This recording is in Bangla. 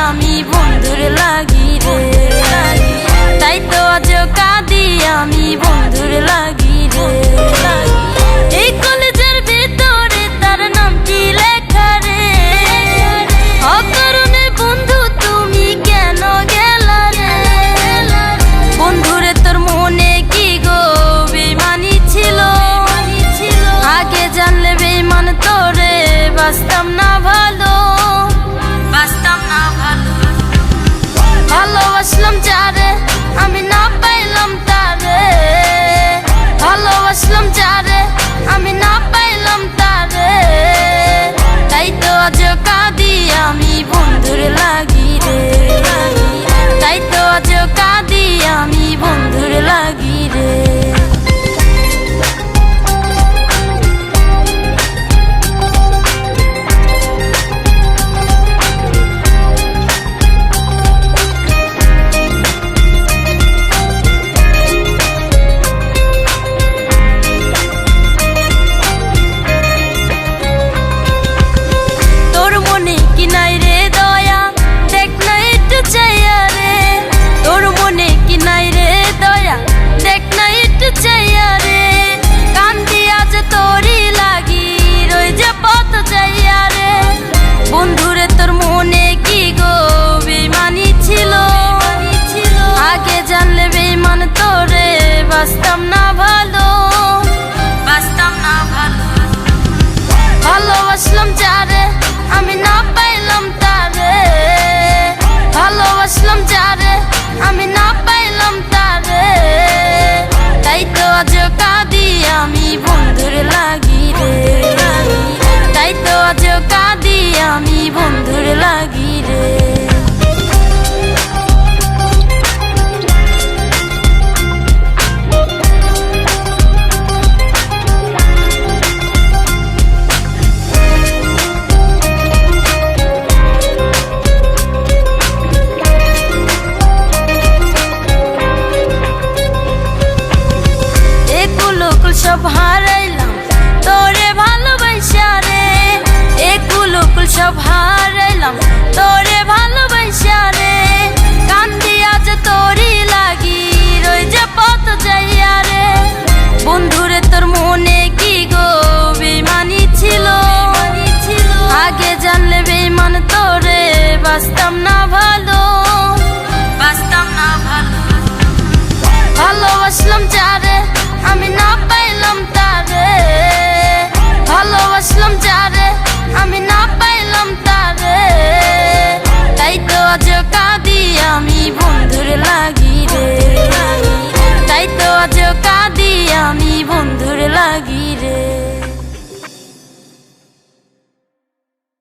আমি বন্ধুর লাগি রে, তাই তো আজ কাঁদি আমি বন্ধুর লাগি রে। এই কলেজের ভিতরে তার নামটি লেখা রে, অকারণে বন্ধু তুমি কেন গেলা রে। বন্ধুরে তোর মনে কি গো বেইমানি ছিল, আগে জানলে বেইমান তোরে বাসতাম না ভালো, বাসতাম না ভালো। ভালোবাসলাম যারে আমি না পাইলাম তারে, ভালোবাসলাম যারে আমি না পাইলাম তারে, তাই তো আজ কাঁদি আমি বন্ধুর লাগি রে, তাই তো আজ কাঁদি আমি বন্ধুর লাগি রে। বন্ধুরে তোর মনে কি গো বেইমানি ছিল, আগে জানলে বেইমান তোরে বাসতাম না ভালো, বাসতাম না ভালো। ভালোবাসলাম যারে আমি না পাইলাম তারে, ভালোবাসলাম যারে আমি না পাইলাম তারে, তাই তো আজ কাঁদি আমি বন্ধুর লাগি রে, তাই তো আজ কাঁদি আমি বন্ধুর লাগি রে। সব হারাইলাম তোরে ভালোবাসা রে, একুলুকুল সব হারাইলাম তোরে ভালোবাসা রে, কান্দি আজ তোরই লাগি রই যে পথ যাইয়া রে। বন্ধুরে তোর মনে কি গো বেইমানি ছিল, আগে জানলে বেইমান তোরে বাসতাম না ভালো, বাসতাম না ভালো। ভালোবাসলাম যারে আমি না পাইলাম তারে, ভালোবাসলাম যারে আমি না পাইলাম তারে, তাই তো আজ কাঁদি আমি বন্ধুর লাগি।